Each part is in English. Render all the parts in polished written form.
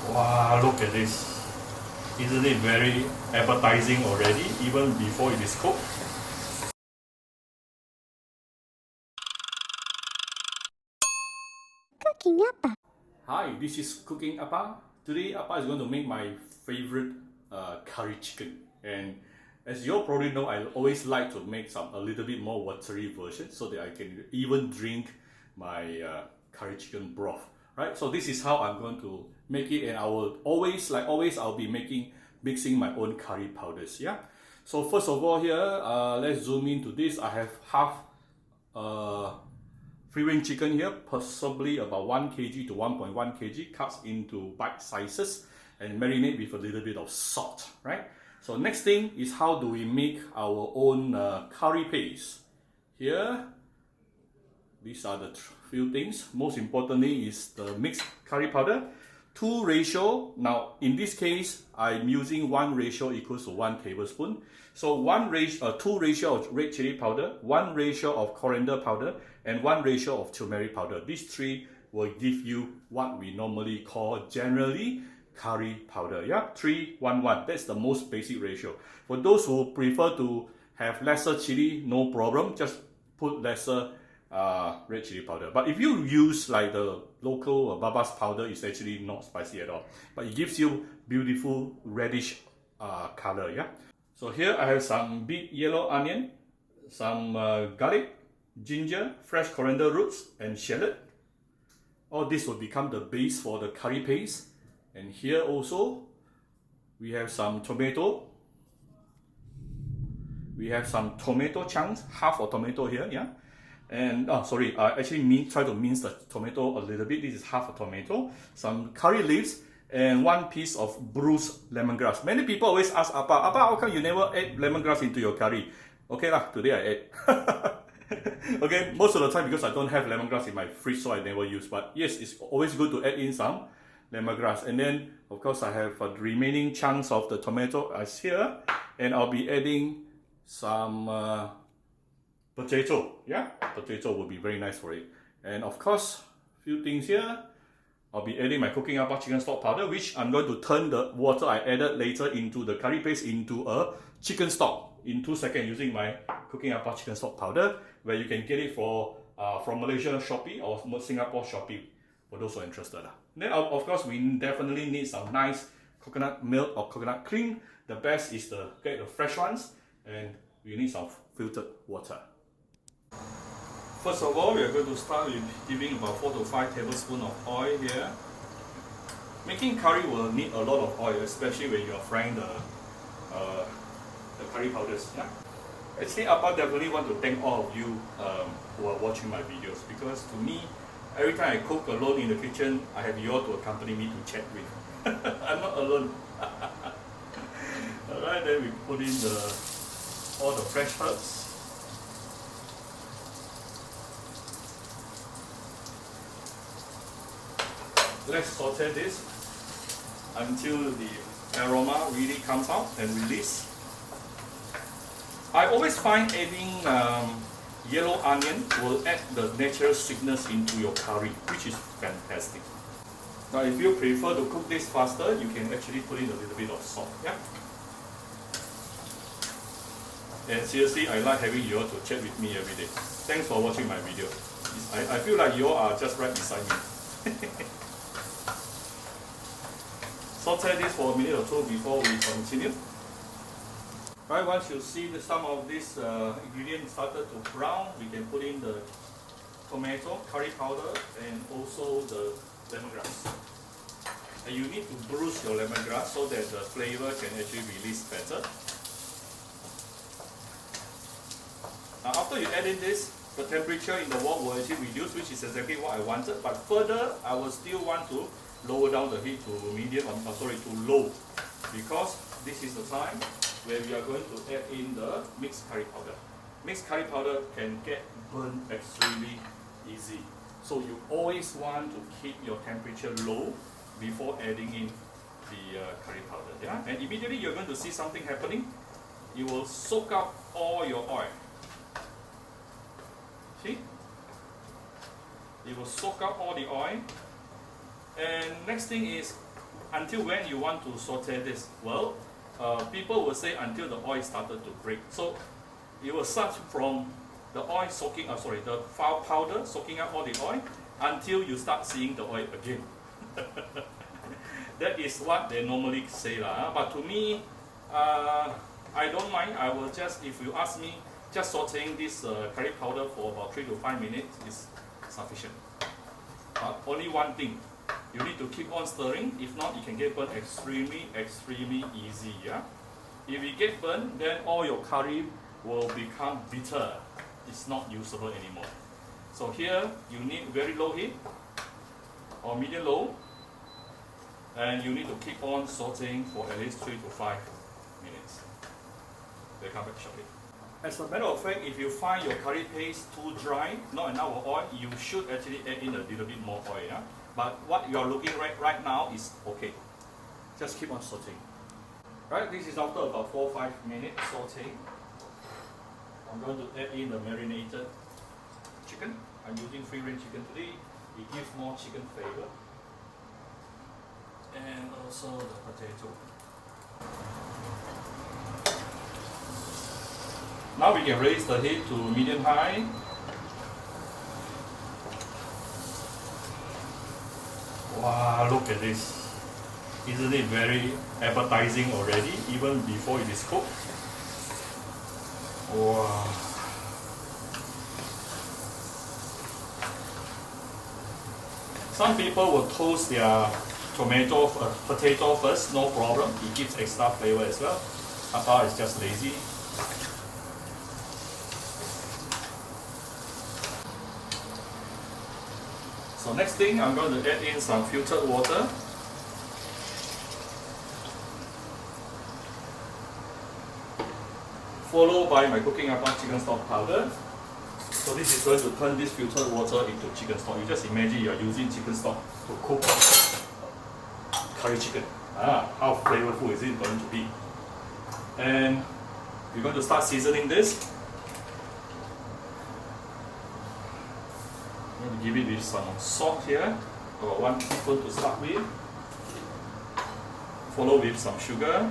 Wow, look at this. Isn't it very appetizing already, even before it is cooked? Cooking Appa. Hi, this is Cooking Appa. Today, Appa is going to make my favorite curry chicken. And as you all probably know, I always like to make a little bit more watery version so that I can even drink my curry chicken broth. Right? So this is how I'm going to make it, and I will always, like always, I'll be mixing my own curry powders. Yeah. So first of all, here, let's zoom into this. I have half free range chicken here, possibly about 1 kg to 1.1 kg, cut into bite sizes and marinate with a little bit of salt. Right. So next thing is how do we make our own curry paste. Here, these are the few things. Most importantly is the mixed curry powder. 2 ratio. Now in this case, I'm using 1 ratio equals to 1 tablespoon. So 2 ratio of red chili powder, 1 ratio of coriander powder, and 1 ratio of turmeric powder. These 3 will give you what we normally call generally curry powder. Yeah, 3, 1, 1. That's the most basic ratio. For those who prefer to have lesser chili, no problem. Just put lesser red chili powder. But if you use like the local Baba's powder, it's actually not spicy at all. But it gives you beautiful reddish color. Yeah. So here I have some big yellow onion, some garlic, ginger, fresh coriander roots, and shallot. All this will become the base for the curry paste. And here also we have some tomato. We have some tomato chunks, half a tomato here. Yeah. And sorry, I actually try to mince the tomato a little bit. This is half a tomato, some curry leaves, and 1 piece of bruised lemongrass. Many people always ask Appa, how come you never add lemongrass into your curry? Okay lah, today I add. Okay, most of the time because I don't have lemongrass in my fridge, so I never use. But yes, it's always good to add in some lemongrass. And then, of course, I have the remaining chunks of the tomato as here, and I'll be adding some potato. Yeah, potato will be very nice for it. And of course, few things here. I'll be adding my Cooking Appa chicken stock powder, which I'm going to turn the water I added later into the curry paste into a chicken stock in 2 seconds using my Cooking Appa chicken stock powder, where you can get it from Malaysia Shopee or Singapore Shopee for those who are interested. Then of course we definitely need some nice coconut milk or coconut cream. The best is to get the fresh ones, and we need some filtered water. First of all, we are going to start with giving about 4 to 5 tablespoons of oil here. Making curry will need a lot of oil, especially when you are frying the curry powders. Yeah? Actually, Appa definitely want to thank all of you who are watching my videos, because to me, every time I cook alone in the kitchen, I have you all to accompany me to chat with. I'm not alone. Alright, then we put in all the fresh herbs. Let's saute this until the aroma really comes out and release. I always find adding yellow onion will add the natural sweetness into your curry, which is fantastic. Now if you prefer to cook this faster, you can actually put in a little bit of salt. Yeah. And seriously, I like having you all to chat with me every day. Thanks for watching my video. I feel like you all are just right beside me. Saute this for a minute or two before we continue. Right, once you see some of these ingredients started to brown, we can put in the tomato, curry powder, and also the lemongrass. And you need to bruise your lemongrass so that the flavor can actually release better. Now after you add in this, the temperature in the wok will actually reduce, which is exactly what I wanted. But further, I will still want to lower down the heat to medium, to low, because this is the time where we are going to add in the mixed curry powder. Mixed curry powder can get burned extremely easy. So you always want to keep your temperature low before adding in the curry powder. Yeah? And immediately you're going to see something happening. You will soak up all your oil. See? It will soak up all the oil. And next thing is, until when you want to saute this? Well, people will say until the oil started to break. So it will start from the oil soaking, the flour powder soaking up all the oil until you start seeing the oil again. That is what they normally say lah. But to me, I don't mind. I will just, if you ask me, just sauteing this curry powder for about 3 to 5 minutes is sufficient. But only one thing, you need to keep on stirring. If not, it can get burnt extremely easy. Yeah. If it get burnt, then all your curry will become bitter. It's not usable anymore. So here you need very low heat or medium low, and you need to keep on sauteing for at least 3 to 5 minutes. We'll come back shortly. As a matter of fact, if you find your curry paste too dry, not enough oil, you should actually add in a little bit more oil. Yeah? But what you are looking right now is okay. Just keep on sauteing. Right, this is after about 4 or 5 minutes sauteing. I'm going to add in the marinated chicken. I'm using free range chicken today. It gives more chicken flavor. And also the potato. Now we can raise the heat to medium high. Wow, look at this. Isn't it very appetizing already, even before it is cooked? Wow. Some people will toast their potato first, no problem. It gives extra flavor as well. Papa is just lazy. So next thing, I'm going to add in some filtered water. Followed by my cooking up chicken stock powder. So this is going to turn this filtered water into chicken stock. You just imagine you are using chicken stock to cook curry chicken. How flavorful is it going to be? And we're going to start seasoning this. I'm going to give it with some salt here, about 1 teaspoon to start with. Follow with some sugar.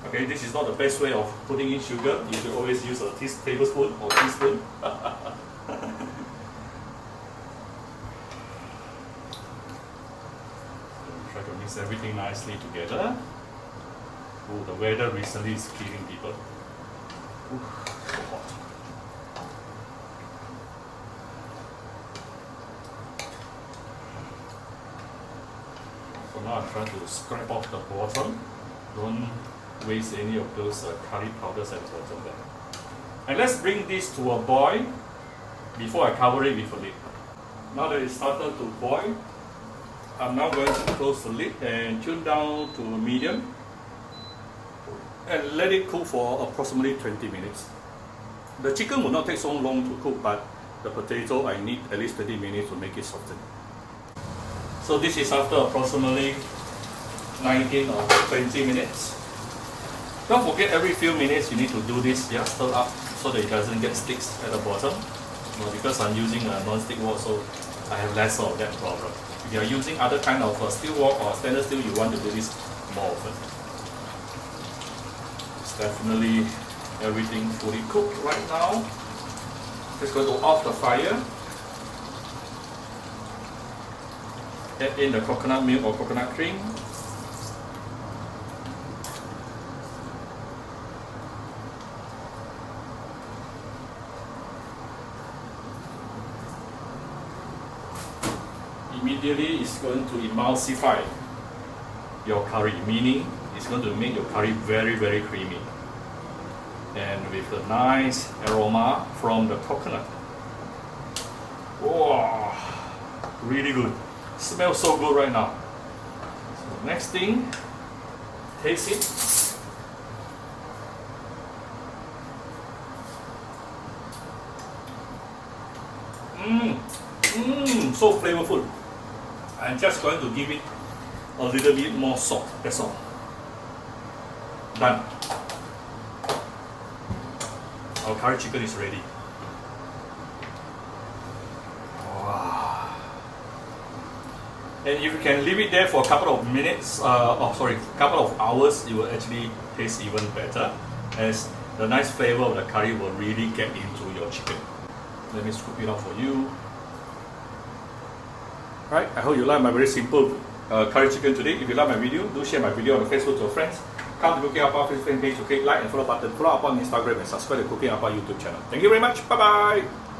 Okay, this is not the best way of putting in sugar. You should always use a tablespoon or teaspoon. Try to mix everything nicely together. Oh, the weather recently is killing people. Ooh, so hot. So now I'm trying to scrape off the bottom. Don't waste any of those curry powders at the bottom there. And let's bring this to a boil before I cover it with a lid. Now that it started to boil, I'm now going to close the lid and tune down to medium and let it cook for approximately 20 minutes. The chicken will not take so long to cook, but the potato I need at least 20 minutes to make it soften. So this is after approximately 19 or 20 minutes. Don't forget, every few minutes you need to do this, stir up so that it doesn't get sticks at the bottom. Because I'm using a non-stick wok, so I have less of that problem. If you are using other kind of steel wok or stainless steel, you want to do this more often. It's definitely everything fully cooked right now. Just going to off the fire. Add in the coconut milk or coconut cream. Immediately it's going to emulsify your curry, meaning it's going to make your curry very creamy. And with a nice aroma from the coconut. Wow, really good. Smells so good right now. So next thing, taste it. So flavorful. I'm just going to give it a little bit more salt, that's all. Done. Our curry chicken is ready. Wow. And if you can leave it there for a couple of minutes, couple of hours, it will actually taste even better, as the nice flavor of the curry will really get into your chicken. Let me scoop it out for you. Right, I hope you like my very simple curry chicken today. If you like my video, do share my video on Facebook to your friends. Come to Cooking Appa Facebook page to click like and follow button. Follow up on Instagram and subscribe to Cooking Appa YouTube channel. Thank you very much. Bye bye.